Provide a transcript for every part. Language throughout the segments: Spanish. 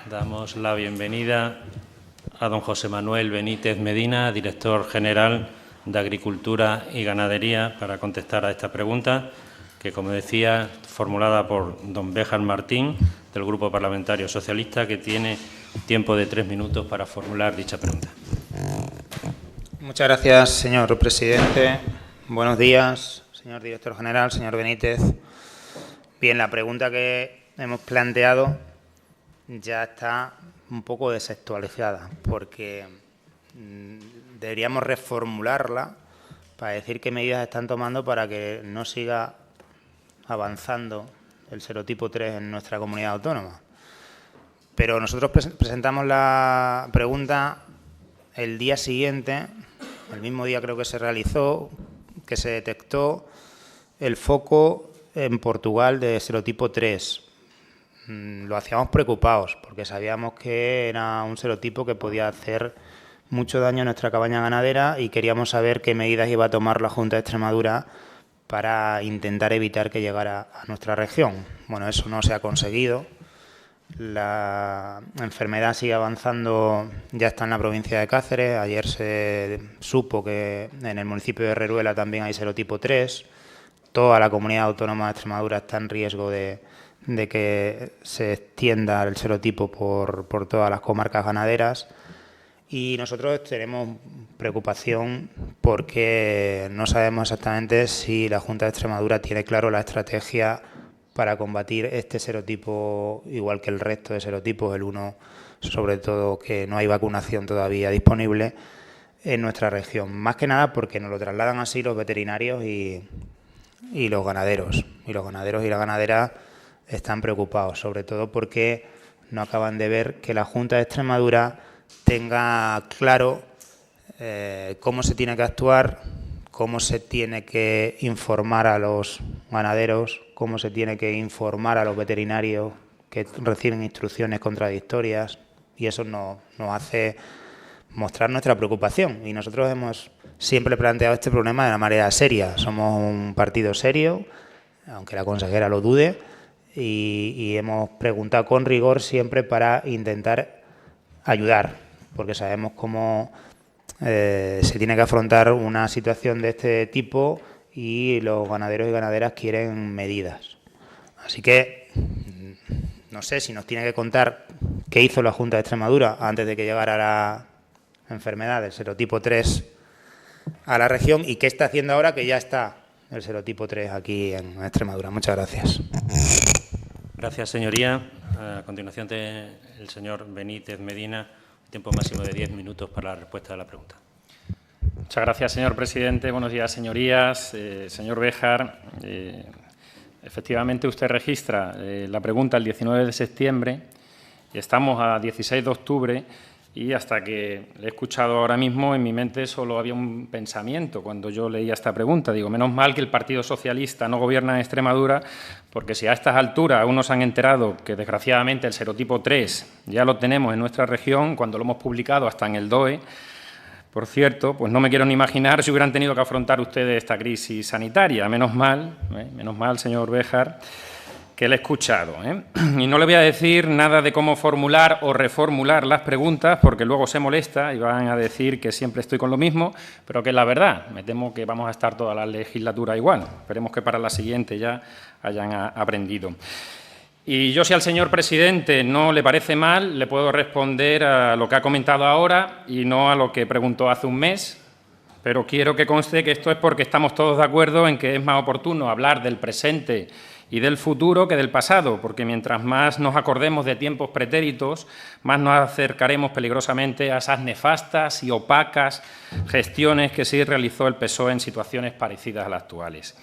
Damos la bienvenida a don José Manuel Benítez Medina, director general de Agricultura y Ganadería, para contestar a esta pregunta, que, como decía, formulada por don Béjar Martín, del Grupo Parlamentario Socialista, que tiene tiempo de 3 minutos para formular dicha pregunta. Muchas gracias, señor presidente. Buenos días, señor director general, señor Benítez. Bien, la pregunta que hemos planteado ya está un poco desactualizada, porque deberíamos reformularla para decir qué medidas están tomando para que no siga avanzando el serotipo 3 en nuestra comunidad autónoma. Pero nosotros presentamos la pregunta el día siguiente, el mismo día creo que se realizó, que se detectó el foco en Portugal de serotipo 3. Lo hacíamos preocupados porque sabíamos que era un serotipo que podía hacer mucho daño a nuestra cabaña ganadera y queríamos saber qué medidas iba a tomar la Junta de Extremadura para intentar evitar que llegara a nuestra región. Bueno, eso no se ha conseguido. La enfermedad sigue avanzando, ya está en la provincia de Cáceres. Ayer se supo que en el municipio de Herreruela también hay serotipo 3. Toda la comunidad autónoma de Extremadura está en riesgo de que se extienda el serotipo por todas las comarcas ganaderas. Y nosotros tenemos preocupación porque no sabemos exactamente si la Junta de Extremadura tiene claro la estrategia para combatir este serotipo, igual que el resto de serotipos, el uno, sobre todo, que no hay vacunación todavía disponible en nuestra región. Más que nada porque nos lo trasladan así los veterinarios y los ganaderos. Y los ganaderos y las ganaderas están preocupados, sobre todo porque no acaban de ver que la Junta de Extremadura tenga claro cómo se tiene que actuar, cómo se tiene que informar a los ganaderos, cómo se tiene que informar a los veterinarios que reciben instrucciones contradictorias, y eso nos hace mostrar nuestra preocupación. Y nosotros hemos siempre planteado este problema de una manera seria. Somos un partido serio, aunque la consejera lo dude, y hemos preguntado con rigor siempre para intentar ayudar, porque sabemos cómo se tiene que afrontar una situación de este tipo y los ganaderos y ganaderas quieren medidas. Así que no sé si nos tiene que contar qué hizo la Junta de Extremadura antes de que llegara la enfermedad del serotipo 3 a la región y qué está haciendo ahora que ya está el serotipo 3 aquí en Extremadura. Muchas gracias. Gracias, señoría. A continuación, el señor Benítez Medina, tiempo máximo de 10 minutos para la respuesta a la pregunta. Muchas gracias, señor presidente. Buenos días, señorías. Señor Béjar, efectivamente usted registra la pregunta el 19 de septiembre y estamos a 16 de octubre y hasta que le he escuchado ahora mismo en mi mente solo había un pensamiento cuando yo leía esta pregunta. Digo, menos mal que el Partido Socialista no gobierna en Extremadura, porque si a estas alturas aún no se han enterado que desgraciadamente el serotipo 3 ya lo tenemos en nuestra región, cuando lo hemos publicado hasta en el DOE, por cierto, pues no me quiero ni imaginar si hubieran tenido que afrontar ustedes esta crisis sanitaria. Menos mal, señor Béjar, que le he escuchado, Y no le voy a decir nada de cómo formular o reformular las preguntas, porque luego se molesta y van a decir que siempre estoy con lo mismo, pero que es la verdad. Me temo que vamos a estar toda la legislatura igual. Esperemos que para la siguiente ya hayan aprendido. Y yo, si al señor presidente no le parece mal, le puedo responder a lo que ha comentado ahora y no a lo que preguntó hace un mes, pero quiero que conste que esto es porque estamos todos de acuerdo en que es más oportuno hablar del presente y del futuro que del pasado, porque mientras más nos acordemos de tiempos pretéritos, más nos acercaremos peligrosamente a esas nefastas y opacas gestiones que sí realizó el PSOE en situaciones parecidas a las actuales.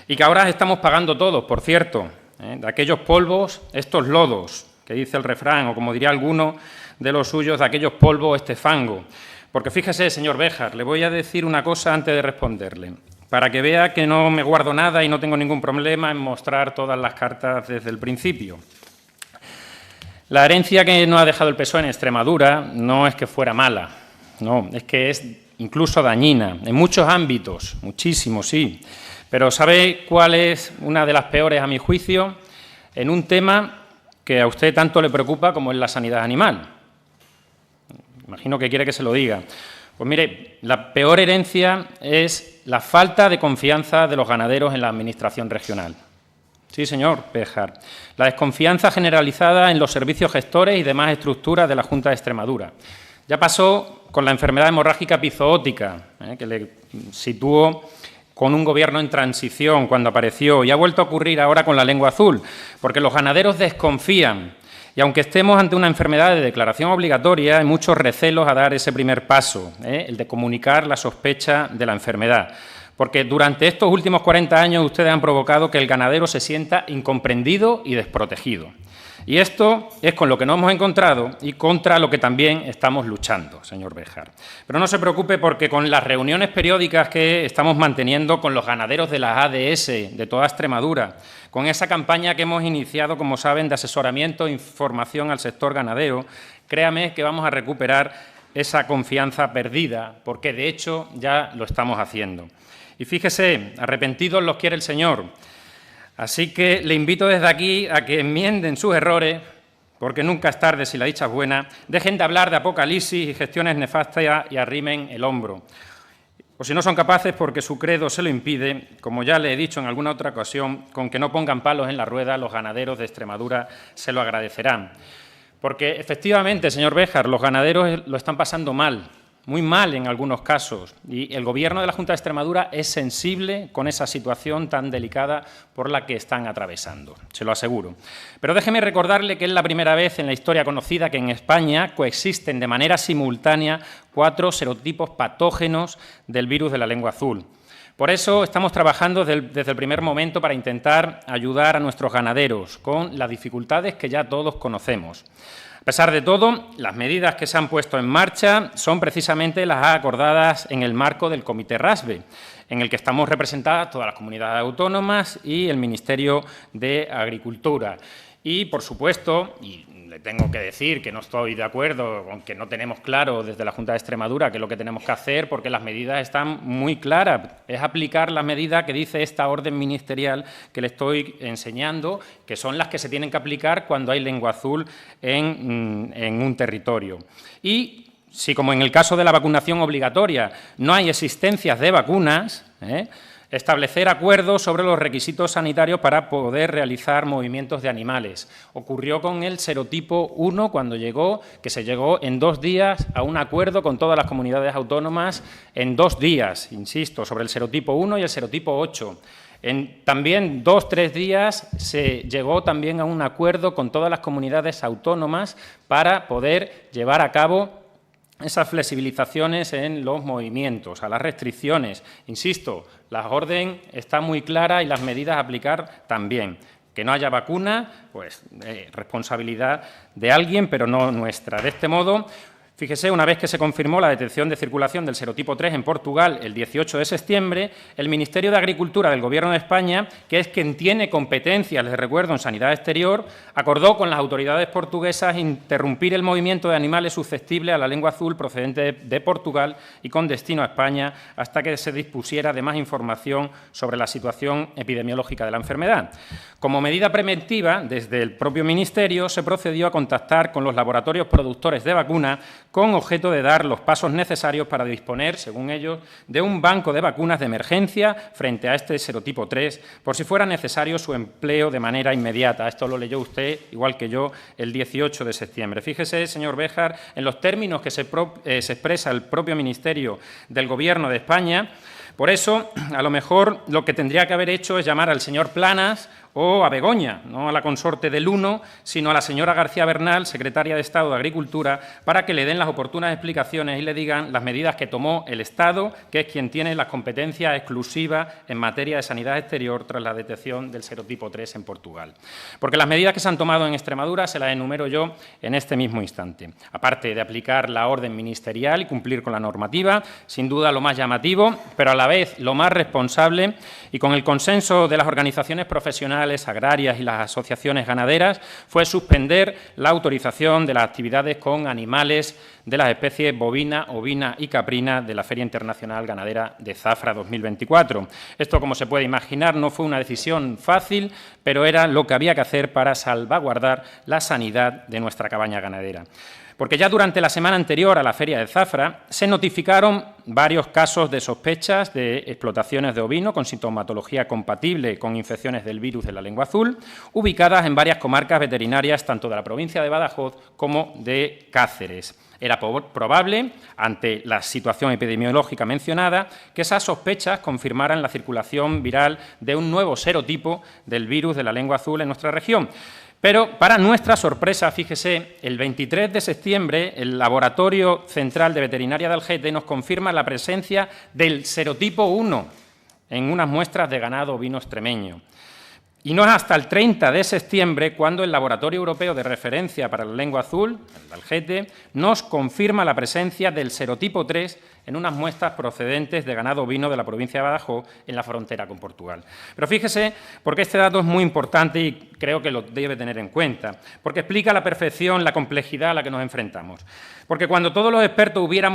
Y que ahora estamos pagando todos, por cierto, de aquellos polvos, estos lodos, que dice el refrán, o como diría alguno de los suyos, de aquellos polvos, este fango. Porque fíjese, señor Béjar, le voy a decir una cosa antes de responderle, para que vea que no me guardo nada y no tengo ningún problema en mostrar todas las cartas desde el principio. La herencia que nos ha dejado el PSOE en Extremadura no es que fuera mala, no, es que es incluso dañina, en muchos ámbitos, muchísimos, sí. Pero ¿sabe cuál es una de las peores, a mi juicio? En un tema que a usted tanto le preocupa como es la sanidad animal. Imagino que quiere que se lo diga. Pues mire, la peor herencia es la falta de confianza de los ganaderos en la Administración regional. Sí, señor Béjar. La desconfianza generalizada en los servicios gestores y demás estructuras de la Junta de Extremadura. Ya pasó con la enfermedad hemorrágica epizootica, que le situó con un gobierno en transición cuando apareció, y ha vuelto a ocurrir ahora con la lengua azul, porque los ganaderos desconfían. Y aunque estemos ante una enfermedad de declaración obligatoria, hay muchos recelos a dar ese primer paso, el de comunicar la sospecha de la enfermedad. Porque durante estos últimos 40 años ustedes han provocado que el ganadero se sienta incomprendido y desprotegido. Y esto es con lo que nos hemos encontrado y contra lo que también estamos luchando, señor Béjar. Pero no se preocupe, porque con las reuniones periódicas que estamos manteniendo con los ganaderos de las ADS de toda Extremadura, con esa campaña que hemos iniciado, como saben, de asesoramiento e información al sector ganadero, créame que vamos a recuperar esa confianza perdida, porque de hecho ya lo estamos haciendo. Y fíjese, arrepentidos los quiere el Señor. Así que le invito desde aquí a que enmienden sus errores, porque nunca es tarde si la dicha es buena, dejen de hablar de apocalipsis y gestiones nefastas y arrimen el hombro. O si no son capaces, porque su credo se lo impide, como ya le he dicho en alguna otra ocasión, con que no pongan palos en la rueda, los ganaderos de Extremadura se lo agradecerán. Porque efectivamente, señor Béjar, los ganaderos lo están pasando mal, muy mal en algunos casos, y el Gobierno de la Junta de Extremadura es sensible con esa situación tan delicada por la que están atravesando, se lo aseguro. Pero déjeme recordarle que es la primera vez en la historia conocida que en España coexisten de manera simultánea 4 serotipos patógenos del virus de la lengua azul. Por eso estamos trabajando desde el primer momento para intentar ayudar a nuestros ganaderos con las dificultades que ya todos conocemos. A pesar de todo, las medidas que se han puesto en marcha son precisamente las acordadas en el marco del Comité RASBE, en el que estamos representadas todas las comunidades autónomas y el Ministerio de Agricultura. Y, por supuesto, y le tengo que decir que no estoy de acuerdo con que no tenemos claro desde la Junta de Extremadura qué es lo que tenemos que hacer, porque las medidas están muy claras. Es aplicar las medidas que dice esta orden ministerial que le estoy enseñando, que son las que se tienen que aplicar cuando hay lengua azul en un territorio. Y si, como en el caso de la vacunación obligatoria, no hay existencias de vacunas, establecer acuerdos sobre los requisitos sanitarios para poder realizar movimientos de animales. Ocurrió con el serotipo 1 cuando llegó, que se llegó en 2 días a un acuerdo con todas las comunidades autónomas en 2 días, insisto, sobre el serotipo 1 y el serotipo 8. En también 2 o 3 días se llegó también a un acuerdo con todas las comunidades autónomas para poder llevar a cabo esas flexibilizaciones en los movimientos, a las restricciones. Insisto, la orden está muy clara y las medidas a aplicar también. Que no haya vacuna, pues responsabilidad de alguien, pero no nuestra. De este modo, fíjese, una vez que se confirmó la detección de circulación del serotipo 3 en Portugal el 18 de septiembre, el Ministerio de Agricultura del Gobierno de España, que es quien tiene competencias, les recuerdo, en sanidad exterior, acordó con las autoridades portuguesas interrumpir el movimiento de animales susceptibles a la lengua azul procedente de Portugal y con destino a España hasta que se dispusiera de más información sobre la situación epidemiológica de la enfermedad. Como medida preventiva, desde el propio Ministerio se procedió a contactar con los laboratorios productores de vacunas con objeto de dar los pasos necesarios para disponer, según ellos, de un banco de vacunas de emergencia frente a este serotipo 3, por si fuera necesario su empleo de manera inmediata. Esto lo leyó usted, igual que yo, el 18 de septiembre. Fíjese, señor Béjar, en los términos que se expresa el propio Ministerio del Gobierno de España. Por eso, a lo mejor, lo que tendría que haber hecho es llamar al señor Planas o a Begoña, no a la consorte del 1, sino a la señora García Bernal, secretaria de Estado de Agricultura, para que le den las oportunas explicaciones y le digan las medidas que tomó el Estado, que es quien tiene las competencias exclusivas en materia de sanidad exterior tras la detección del serotipo 3 en Portugal. Porque las medidas que se han tomado en Extremadura se las enumero yo en este mismo instante. Aparte de aplicar la orden ministerial y cumplir con la normativa, sin duda lo más llamativo, pero a la vez lo más responsable y con el consenso de las organizaciones profesionales patronales, agrarias y las asociaciones ganaderas fue suspender la autorización de las actividades con animales de las especies bovina, ovina y caprina de la Feria Internacional Ganadera de Zafra 2024. Esto, como se puede imaginar, no fue una decisión fácil, pero era lo que había que hacer para salvaguardar la sanidad de nuestra cabaña ganadera. Porque ya durante la semana anterior a la Feria de Zafra se notificaron varios casos de sospechas de explotaciones de ovino con sintomatología compatible con infecciones del virus de la lengua azul, ubicadas en varias comarcas veterinarias tanto de la provincia de Badajoz como de Cáceres. Era probable, ante la situación epidemiológica mencionada, que esas sospechas confirmaran la circulación viral de un nuevo serotipo del virus de la lengua azul en nuestra región. Pero, para nuestra sorpresa, fíjese, el 23 de septiembre el Laboratorio Central de Veterinaria de Algete nos confirma la presencia del serotipo 1 en unas muestras de ganado ovino extremeño. Y no es hasta el 30 de septiembre cuando el Laboratorio Europeo de Referencia para la Lengua Azul, el Algete, nos confirma la presencia del serotipo 3 en unas muestras procedentes de ganado ovino de la provincia de Badajoz en la frontera con Portugal. Pero fíjese, porque este dato es muy importante y creo que lo debe tener en cuenta, porque explica a la perfección la complejidad a la que nos enfrentamos. Porque cuando todos los expertos hubieran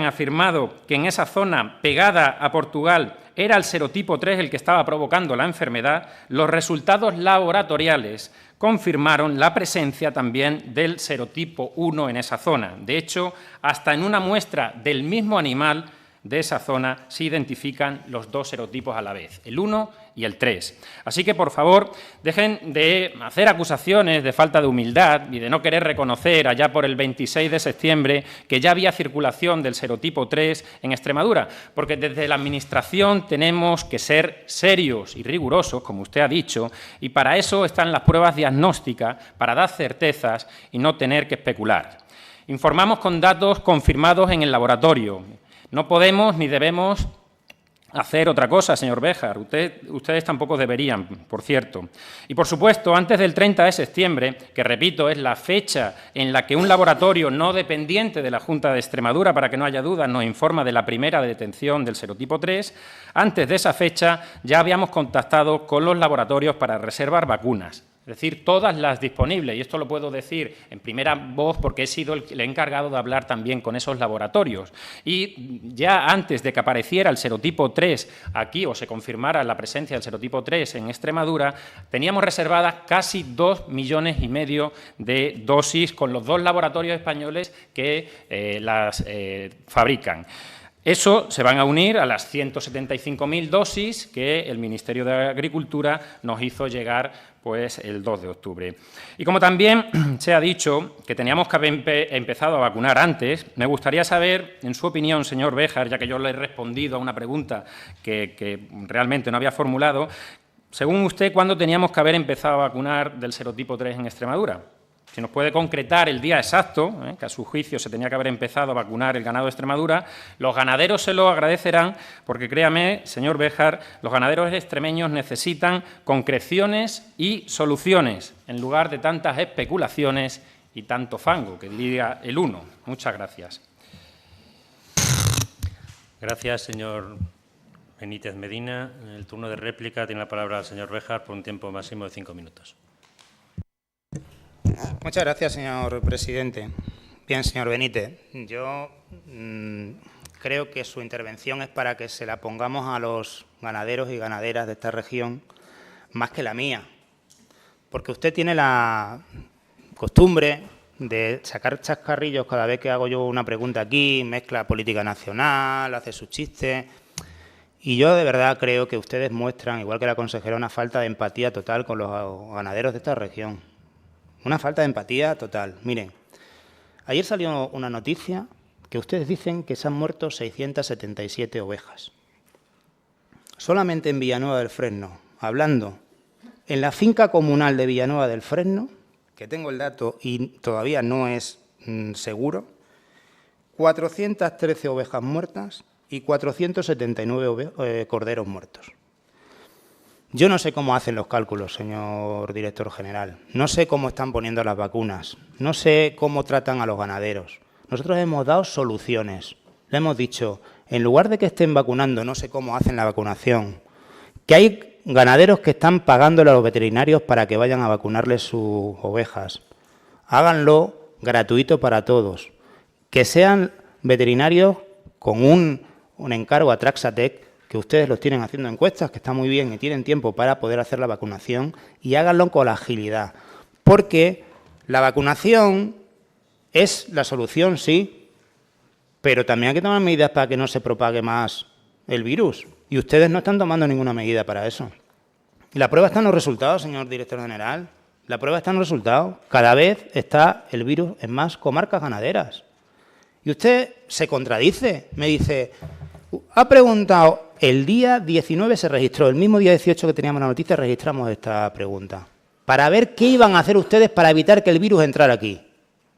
afirmado que en esa zona pegada a Portugal era el serotipo 3 el que estaba provocando la enfermedad, los resultados laboratoriales confirmaron la presencia también del serotipo 1 en esa zona. De hecho, hasta en una muestra del mismo animal de esa zona se identifican los dos serotipos a la vez, el 1 y el 3. Así que, por favor, dejen de hacer acusaciones de falta de humildad y de no querer reconocer allá por el 26 de septiembre que ya había circulación del serotipo 3 en Extremadura, porque desde la Administración tenemos que ser serios y rigurosos, como usted ha dicho, y para eso están las pruebas diagnósticas, para dar certezas y no tener que especular. Informamos con datos confirmados en el laboratorio. No podemos ni debemos hacer otra cosa, señor Béjar. Ustedes tampoco deberían, por cierto. Y, por supuesto, antes del 30 de septiembre, que, repito, es la fecha en la que un laboratorio no dependiente de la Junta de Extremadura, para que no haya dudas, nos informa de la primera detención del serotipo 3, antes de esa fecha ya habíamos contactado con los laboratorios para reservar vacunas. Es decir, todas las disponibles, y esto lo puedo decir en primera voz porque he sido el encargado de hablar también con esos laboratorios. Y ya antes de que apareciera el serotipo 3 aquí o se confirmara la presencia del serotipo 3 en Extremadura, teníamos reservadas casi 2,5 millones de dosis con los dos laboratorios españoles que las fabrican. Eso se van a unir a las 175.000 dosis que el Ministerio de Agricultura nos hizo llegar pues, el 2 de octubre. Y como también se ha dicho que teníamos que haber empezado a vacunar antes, me gustaría saber, en su opinión, señor Béjar, ya que yo le he respondido a una pregunta que realmente no había formulado, según usted, ¿cuándo teníamos que haber empezado a vacunar del serotipo 3 en Extremadura? Si nos puede concretar el día exacto, que a su juicio se tenía que haber empezado a vacunar el ganado de Extremadura, los ganaderos se lo agradecerán porque, créame, señor Béjar, los ganaderos extremeños necesitan concreciones y soluciones en lugar de tantas especulaciones y tanto fango, que diga el uno. Muchas gracias. Gracias, señor Benítez Medina. En el turno de réplica tiene la palabra el señor Béjar por un tiempo máximo de 5 minutos. Muchas gracias, señor presidente. Bien, señor Benítez, yo creo que su intervención es para que se la pongamos a los ganaderos y ganaderas de esta región más que la mía, porque usted tiene la costumbre de sacar chascarrillos cada vez que hago yo una pregunta aquí, mezcla política nacional, hace sus chistes, y yo de verdad creo que ustedes muestran, igual que la consejera, una falta de empatía total con los ganaderos de esta región. Una falta de empatía total. Miren, ayer salió una noticia que ustedes dicen que se han muerto 677 ovejas. Solamente en Villanueva del Fresno, hablando, en la finca comunal de Villanueva del Fresno, que tengo el dato y todavía no es seguro, 413 ovejas muertas y 479 corderos muertos. Yo no sé cómo hacen los cálculos, señor director general. No sé cómo están poniendo las vacunas. No sé cómo tratan a los ganaderos. Nosotros hemos dado soluciones. Le hemos dicho, en lugar de que estén vacunando, no sé cómo hacen la vacunación, que hay ganaderos que están pagándole a los veterinarios para que vayan a vacunarles sus ovejas. Háganlo gratuito para todos. Que sean veterinarios con un encargo a Traxatec, que ustedes los tienen haciendo encuestas, que está muy bien y tienen tiempo para poder hacer la vacunación, y háganlo con la agilidad. Porque la vacunación es la solución, sí, pero también hay que tomar medidas para que no se propague más el virus. Y ustedes no están tomando ninguna medida para eso. Y la prueba está en los resultados, señor director general. La prueba está en los resultados. Cada vez está el virus en más comarcas ganaderas. Y usted se contradice. Me dice, ha preguntado, el día 19 se registró, el mismo día 18 que teníamos la noticia registramos esta pregunta, para ver qué iban a hacer ustedes para evitar que el virus entrara aquí.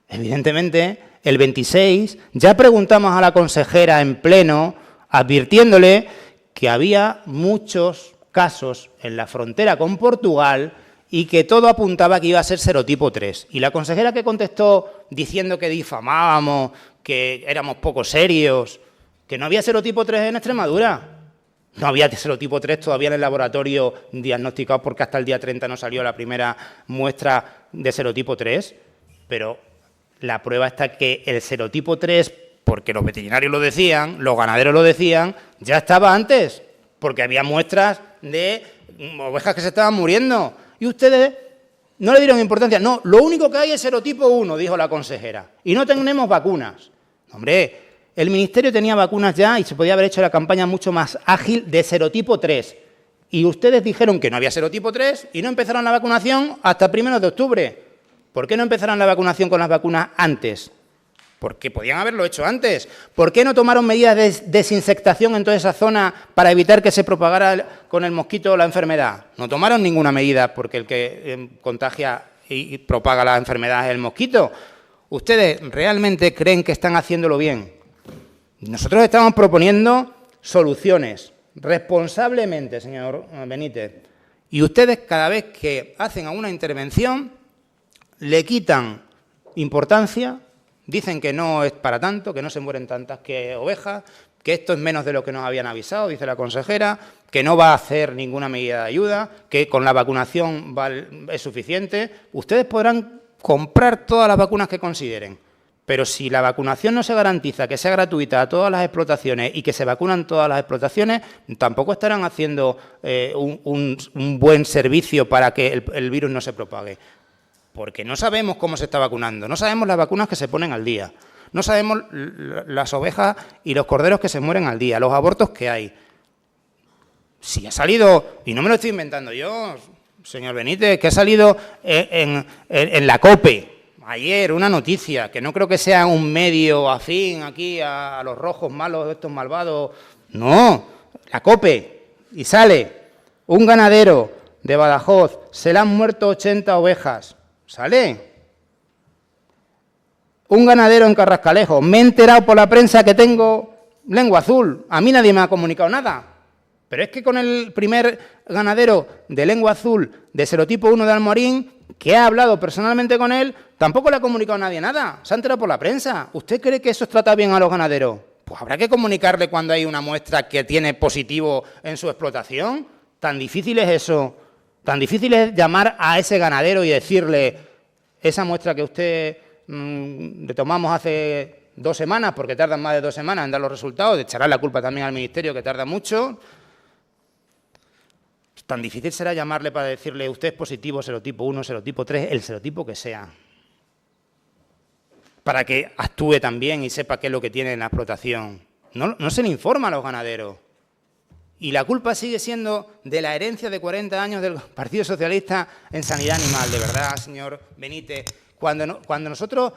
Evidentemente, el 26 ya preguntamos a la consejera en pleno, advirtiéndole que había muchos casos en la frontera con Portugal y que todo apuntaba que iba a ser serotipo 3. Y la consejera que contestó diciendo que difamábamos, que éramos poco serios, que no había serotipo 3 en Extremadura. No había serotipo 3 todavía en el laboratorio diagnosticado porque hasta el día 30 no salió la primera muestra de serotipo 3, pero la prueba está que el serotipo 3, porque los veterinarios lo decían, los ganaderos lo decían, ya estaba antes, porque había muestras de ovejas que se estaban muriendo. Y ustedes no le dieron importancia. No, lo único que hay es serotipo 1, dijo la consejera, y no tenemos vacunas. Hombre, el Ministerio tenía vacunas ya y se podía haber hecho la campaña mucho más ágil de serotipo 3. Y ustedes dijeron que no había serotipo 3 y no empezaron la vacunación hasta primeros de octubre. ¿Por qué no empezaron la vacunación con las vacunas antes? Porque podían haberlo hecho antes. ¿Por qué no tomaron medidas de desinsectación en toda esa zona para evitar que se propagara con el mosquito la enfermedad? No tomaron ninguna medida porque el que contagia y propaga la enfermedad es el mosquito. ¿Ustedes realmente creen que están haciéndolo bien? Nosotros estamos proponiendo soluciones responsablemente, señor Benítez. Y ustedes cada vez que hacen alguna intervención le quitan importancia, dicen que no es para tanto, que no se mueren tantas que ovejas, que esto es menos de lo que nos habían avisado, dice la consejera, que no va a hacer ninguna medida de ayuda, que con la vacunación es suficiente. Ustedes podrán comprar todas las vacunas que consideren, pero si la vacunación no se garantiza que sea gratuita a todas las explotaciones y que se vacunan todas las explotaciones, tampoco estarán haciendo un buen servicio para que el virus no se propague. Porque no sabemos cómo se está vacunando, no sabemos las vacunas que se ponen al día, no sabemos las ovejas y los corderos que se mueren al día, los abortos que hay. Si ha salido, y no me lo estoy inventando yo, señor Benítez, que ha salido en la COPE ayer una noticia, que no creo que sea un medio afín aquí a los rojos malos, estos malvados, no, la COPE, y sale un ganadero de Badajoz, se le han muerto 80 ovejas. ¿Sale? Un ganadero en Carrascalejo. Me he enterado por la prensa que tengo lengua azul. A mí nadie me ha comunicado nada. Pero es que con el primer ganadero de lengua azul de serotipo 1 de Almorín, que ha hablado personalmente con él, tampoco le ha comunicado nadie nada. Se ha enterado por la prensa. ¿Usted cree que eso trata bien a los ganaderos? Pues habrá que comunicarle cuando hay una muestra que tiene positivo en su explotación. ¿Tan difícil es eso? Tan difícil es llamar a ese ganadero y decirle esa muestra que usted le tomamos hace 2 semanas, porque tardan más de 2 semanas en dar los resultados, echará la culpa también al Ministerio, que tarda mucho. Tan difícil será llamarle para decirle usted es positivo, serotipo 1, serotipo 3, el serotipo que sea, para que actúe también y sepa qué es lo que tiene en la explotación. No se le informa a los ganaderos. Y la culpa sigue siendo de la herencia de 40 años del Partido Socialista en sanidad animal. De verdad, señor Benítez, cuando nosotros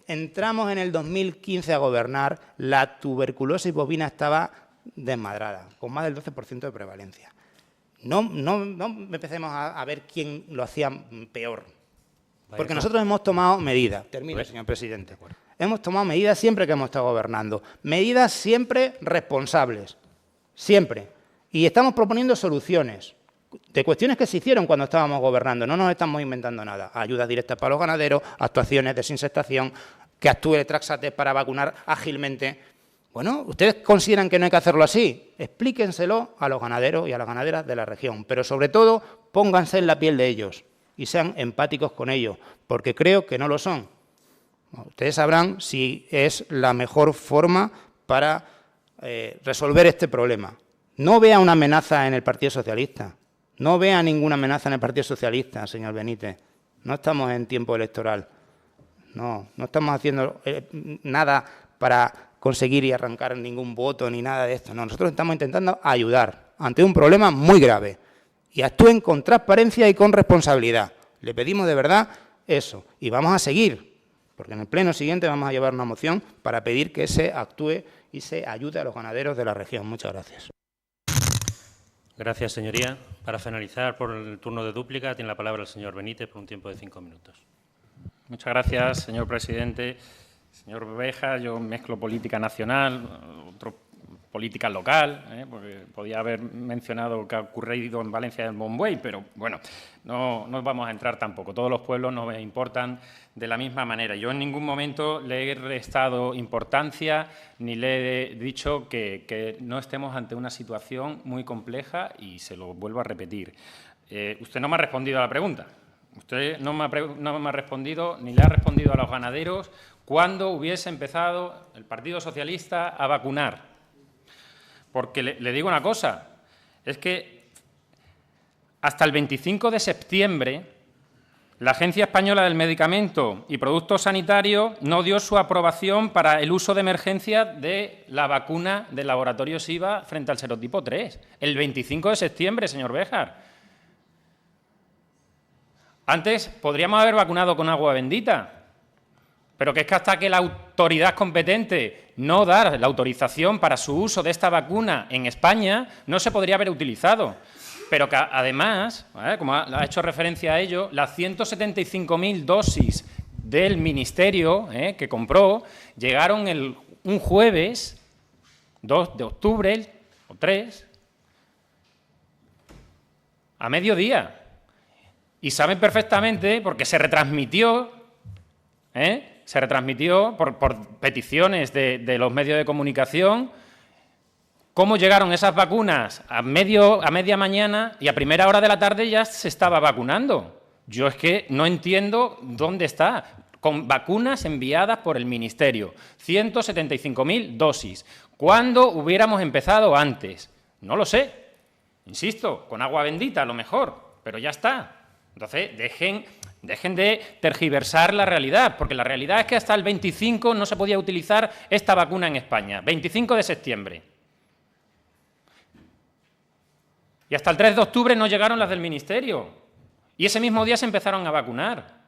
entramos en el 2015 a gobernar, la tuberculosis bovina estaba desmadrada, con más del 12% de prevalencia. No empecemos a ver quién lo hacía peor, porque nosotros hemos tomado medidas. Termino, señor presidente. Hemos tomado medidas siempre que hemos estado gobernando, medidas siempre responsables, siempre. Y estamos proponiendo soluciones de cuestiones que se hicieron cuando estábamos gobernando. No nos estamos inventando nada. Ayudas directas para los ganaderos, actuaciones de desinsectación, que actúe el Traxatec para vacunar ágilmente. Bueno, ¿ustedes consideran que no hay que hacerlo así? Explíquenselo a los ganaderos y a las ganaderas de la región, pero sobre todo pónganse en la piel de ellos y sean empáticos con ellos, porque creo que no lo son. Ustedes sabrán si es la mejor forma para resolver este problema. No vea una amenaza en el Partido Socialista, no vea ninguna amenaza en el Partido Socialista, señor Benítez. No estamos en tiempo electoral, no estamos haciendo nada para conseguir y arrancar ningún voto ni nada de esto. No, nosotros estamos intentando ayudar ante un problema muy grave y actúen con transparencia y con responsabilidad. Le pedimos de verdad eso y vamos a seguir, porque en el pleno siguiente vamos a llevar una moción para pedir que se actúe y se ayude a los ganaderos de la región. Muchas gracias. Gracias, señoría. Para finalizar por el turno de dúplica, tiene la palabra el señor Benítez por un tiempo de 5 minutos. Muchas gracias, señor presidente. Señor Béjar, yo mezclo política nacional, política local, porque podía haber mencionado que ha ocurrido en Valencia del Monbuey, pero bueno, no nos vamos a entrar tampoco. Todos los pueblos nos importan de la misma manera. Yo en ningún momento le he restado importancia ni le he dicho que no estemos ante una situación muy compleja y se lo vuelvo a repetir. Usted no me ha respondido a la pregunta. Usted no me ha respondido ni le ha respondido a los ganaderos cuándo hubiese empezado el Partido Socialista a vacunar. Porque le digo una cosa, es que hasta el 25 de septiembre la Agencia Española del Medicamento y Productos Sanitarios no dio su aprobación para el uso de emergencia de la vacuna del laboratorio SIVA frente al serotipo 3. El 25 de septiembre, señor Béjar. Antes podríamos haber vacunado con agua bendita, pero que es que hasta que la autoridad competente no da la autorización para su uso de esta vacuna en España, no se podría haber utilizado. Pero que además, como ha hecho referencia a ello, las 175.000 dosis del Ministerio que compró llegaron un jueves 2 de octubre o 3 a mediodía. Y saben perfectamente, porque se retransmitió por peticiones de los medios de comunicación, cómo llegaron esas vacunas a media mañana y a primera hora de la tarde ya se estaba vacunando. Yo es que no entiendo dónde está, con vacunas enviadas por el Ministerio, 175.000 dosis. ¿Cuándo hubiéramos empezado antes? No lo sé, insisto, con agua bendita a lo mejor, pero ya está. Entonces, dejen de tergiversar la realidad, porque la realidad es que hasta el 25 no se podía utilizar esta vacuna en España, 25 de septiembre. Y hasta el 3 de octubre no llegaron las del Ministerio. Y ese mismo día se empezaron a vacunar.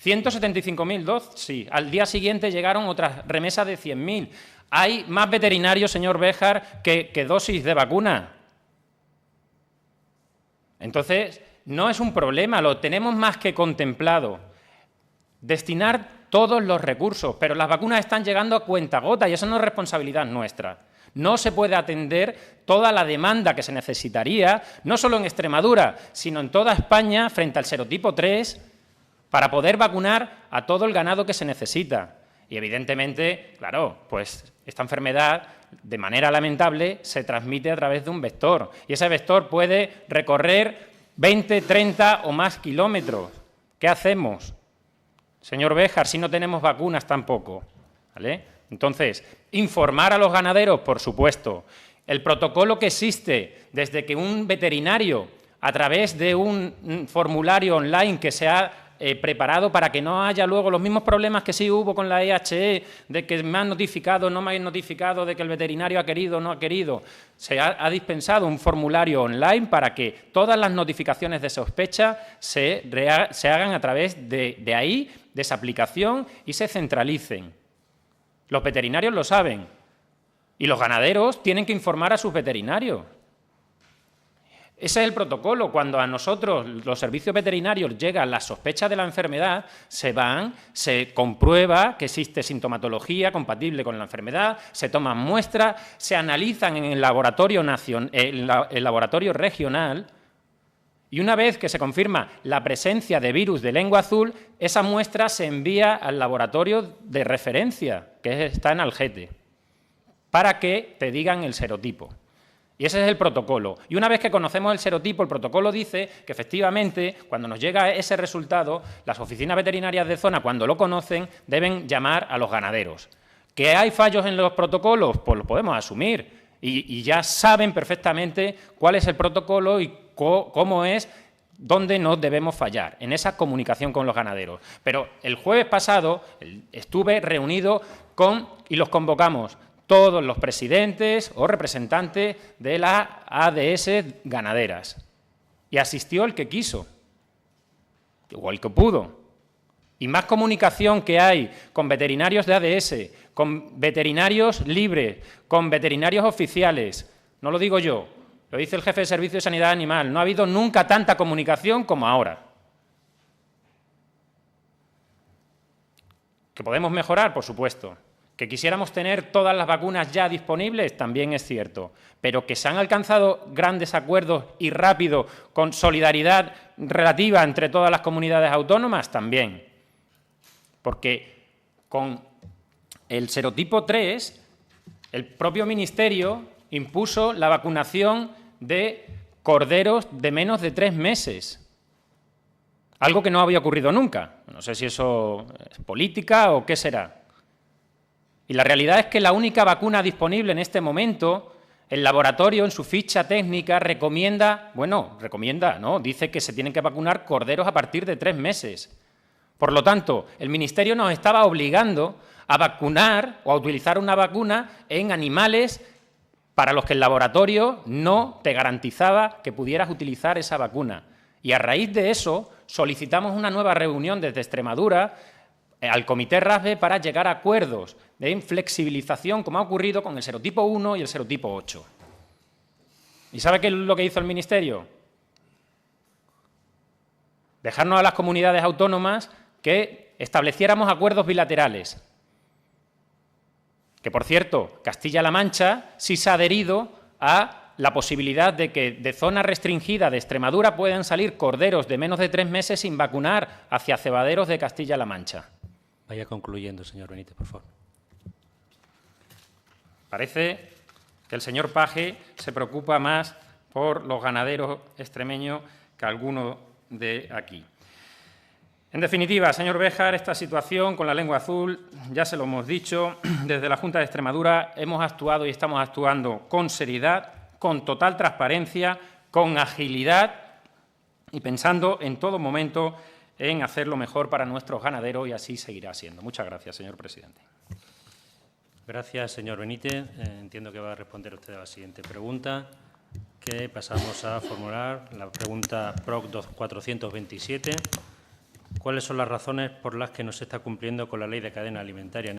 175.000 dosis. Al día siguiente llegaron otras remesas de 100.000. Hay más veterinarios, señor Béjar, que dosis de vacuna. Entonces, no es un problema, lo tenemos más que contemplado. Destinar todos los recursos, pero las vacunas están llegando a cuentagotas y eso no es responsabilidad nuestra. No se puede atender toda la demanda que se necesitaría, no solo en Extremadura, sino en toda España, frente al serotipo 3, para poder vacunar a todo el ganado que se necesita. Y evidentemente, claro, pues esta enfermedad, de manera lamentable, se transmite a través de un vector. Y ese vector puede recorrer 20, 30 o más kilómetros. ¿Qué hacemos, señor Béjar, si no tenemos vacunas tampoco? ¿Vale? Entonces, informar a los ganaderos, por supuesto. El protocolo que existe desde que un veterinario, a través de un formulario online que se ha preparado para que no haya luego los mismos problemas que sí hubo con la EHE, de que me han notificado, no me han notificado, de que el veterinario ha querido o no ha querido. Se ha dispensado un formulario online para que todas las notificaciones de sospecha se hagan a través de ahí, de esa aplicación, y se centralicen. Los veterinarios lo saben y los ganaderos tienen que informar a sus veterinarios. Ese es el protocolo. Cuando a nosotros, los servicios veterinarios, llega la sospecha de la enfermedad, se comprueba que existe sintomatología compatible con la enfermedad, se toman muestras, se analizan en el laboratorio regional, y una vez que se confirma la presencia de virus de lengua azul, esa muestra se envía al laboratorio de referencia, que está en Algete. para que te digan el serotipo. Y ese es el protocolo. Y una vez que conocemos el serotipo, el protocolo dice que efectivamente, cuando nos llega ese resultado, las oficinas veterinarias de zona, cuando lo conocen, deben llamar a los ganaderos. ¿Que hay fallos en los protocolos? Pues lo podemos asumir. Y ya saben perfectamente cuál es el protocolo y cómo es, dónde no debemos fallar, en esa comunicación con los ganaderos. Pero el jueves pasado estuve reunido y los convocamos todos los presidentes o representantes de las ADS ganaderas. Y asistió el que quiso, o el que pudo. Y más comunicación que hay con veterinarios de ADS, con veterinarios libres, con veterinarios oficiales. No lo digo yo, lo dice el jefe de Servicio de Sanidad Animal. No ha habido nunca tanta comunicación como ahora. ¿Que podemos mejorar? Por supuesto. ¿Que quisiéramos tener todas las vacunas ya disponibles? También es cierto. Pero que se han alcanzado grandes acuerdos y rápido, con solidaridad relativa entre todas las comunidades autónomas, también. Porque con el serotipo 3, el propio Ministerio impuso la vacunación de corderos de menos de 3 meses. Algo que no había ocurrido nunca. No sé si eso es política o qué será. Y la realidad es que la única vacuna disponible en este momento, el laboratorio en su ficha técnica dice que se tienen que vacunar corderos a partir de 3 meses. Por lo tanto, el Ministerio nos estaba obligando a vacunar o a utilizar una vacuna en animales para los que el laboratorio no te garantizaba que pudieras utilizar esa vacuna. Y a raíz de eso solicitamos una nueva reunión desde Extremadura al Comité RASBE para llegar a acuerdos de flexibilización, como ha ocurrido con el serotipo 1 y el serotipo 8. ¿Y sabe qué es lo que hizo el Ministerio? Dejarnos a las comunidades autónomas que estableciéramos acuerdos bilaterales. Que, por cierto, Castilla-La Mancha sí se ha adherido a la posibilidad de que de zona restringida de Extremadura puedan salir corderos de menos de 3 meses sin vacunar hacia cebaderos de Castilla-La Mancha. Vaya concluyendo, señor Benítez, por favor. Parece que el señor Paje se preocupa más por los ganaderos extremeños que alguno de aquí. En definitiva, señor Béjar, esta situación con la lengua azul, ya se lo hemos dicho, desde la Junta de Extremadura hemos actuado y estamos actuando con seriedad, con total transparencia, con agilidad y pensando en todo momento en hacer lo mejor para nuestros ganaderos y así seguirá siendo. Muchas gracias, señor presidente. Gracias, señor Benítez. Entiendo que va a responder usted a la siguiente pregunta, que pasamos a formular la pregunta PROC 427. ¿Cuáles son las razones por las que no se está cumpliendo con la Ley de Cadena Alimentaria